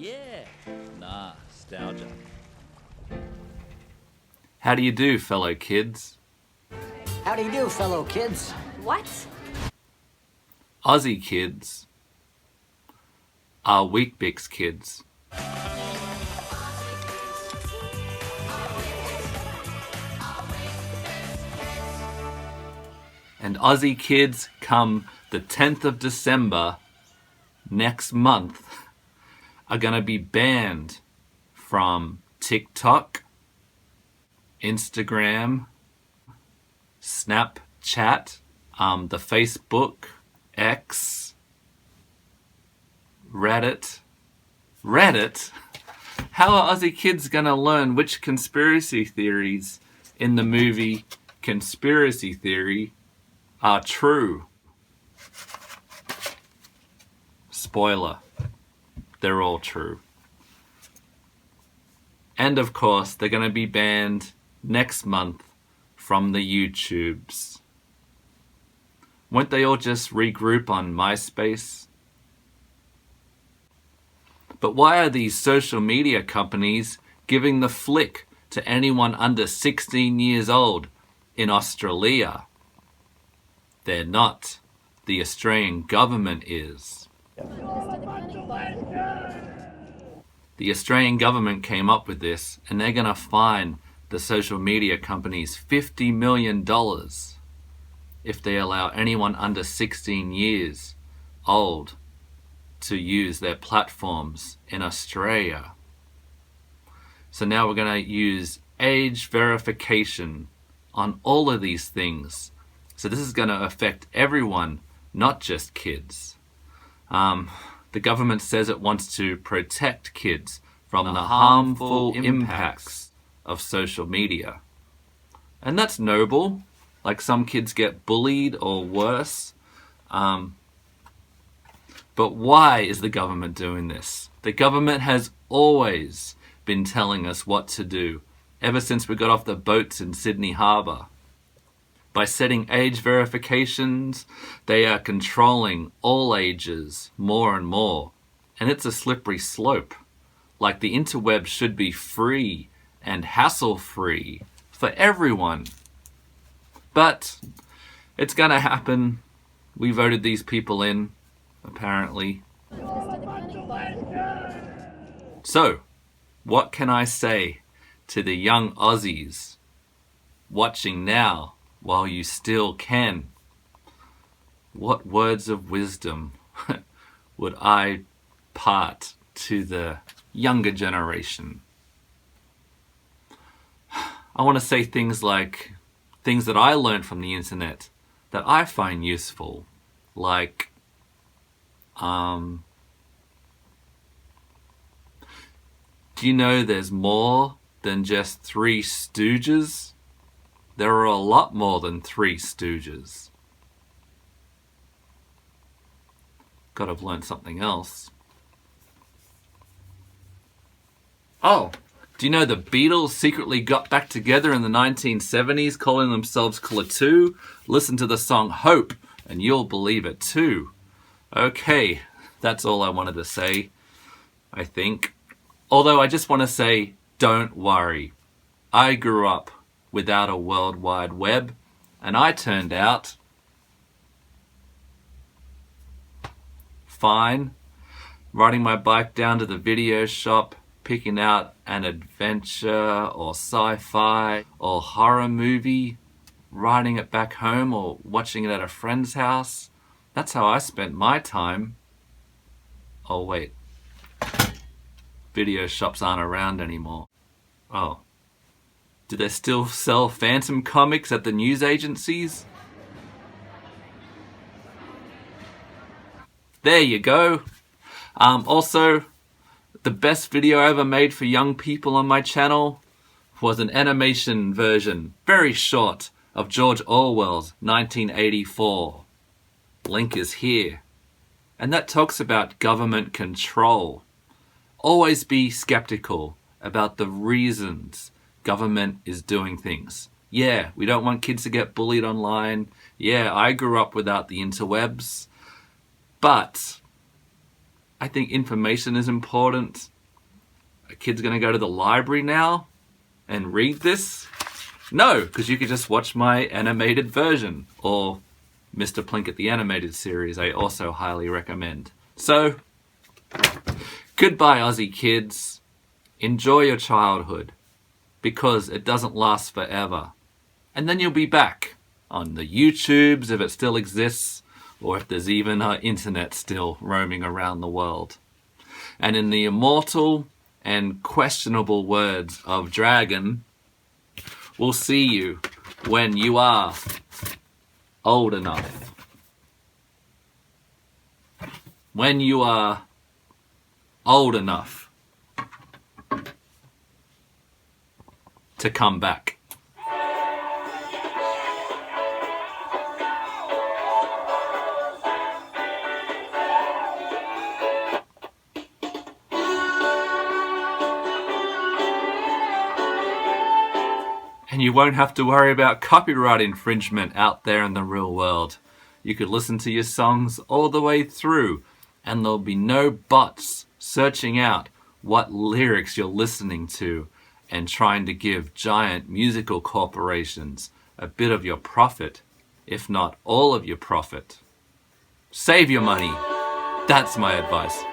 Yeah, nah, Stalgia. How do you do, fellow kids? How do you do, fellow kids? What? Aussie kids are Weet-Bix kids. And Aussie kids come the 10th of December next month are going to be banned from TikTok, Instagram, Snapchat, the Facebook, X, Reddit. Reddit? How are Aussie kids going to learn which conspiracy theories in the movie Conspiracy Theory are true? Spoiler, they're all true. And of course, they're going to be banned next month from the YouTubes. Won't they all just regroup on MySpace? But why are these social media companies giving the flick to anyone under 16 years old in Australia? They're not. The Australian government is. The Australian government came up with this, and they're going to fine the social media companies $50 million if they allow anyone under 16 years old to use their platforms in Australia. So now we're going to use age verification on all of these things. So this is going to affect everyone, not just kids. The government says it wants to protect kids from the harmful impacts of social media. And that's noble. Like, some kids get bullied or worse. But why is the government doing this? The government has always been telling us what to do, ever since we got off the boats in Sydney Harbour. By setting age verifications, they are controlling all ages more and more. And it's a slippery slope. Like, the interweb should be free and hassle-free for everyone. But it's going to happen. We voted these people in, apparently. So, what can I say to the young Aussies watching now while you still can? What words of wisdom would I part to the younger generation? I want to say things like things that I learned from the internet that I find useful, like do you know there's more than just Three Stooges? There are a lot more than Three Stooges. Gotta have learned something else. Oh, do you know the Beatles secretly got back together in the 1970s, calling themselves Klaatu? Listen to the song Hope, and you'll believe it too. Okay, that's all I wanted to say, I think. Although I just want to say, don't worry. I grew up without a World Wide Web, and I turned out fine. Riding my bike down to the video shop, picking out an adventure or sci-fi or horror movie, riding it back home or watching it at a friend's house. That's how I spent my time. Oh wait, video shops aren't around anymore. Oh, do they still sell Phantom comics at the news agencies? There you go. Also, the best video I ever made for young people on my channel was an animation version, very short, of George Orwell's 1984. Link is here. And that talks about government control. Always be skeptical about the reasons government is doing things. Yeah, we don't want kids to get bullied online. Yeah, I grew up without the interwebs. But I think information is important. A kid's going to go to the library now and read this? No, because you could just watch my animated version, or Mr. Plinkett the animated series I also highly recommend. So, goodbye Aussie kids. Enjoy your childhood, because it doesn't last forever. And then you'll be back on the YouTubes if it still exists, or if there's even internet still roaming around the world. And in the immortal and questionable words of Dragon, we'll see you when you are old enough. When you are old enough to come back. And you won't have to worry about copyright infringement out there in the real world. You could listen to your songs all the way through, and there'll be no bots searching out what lyrics you're listening to and trying to give giant musical corporations a bit of your profit, if not all of your profit. Save your money. That's my advice.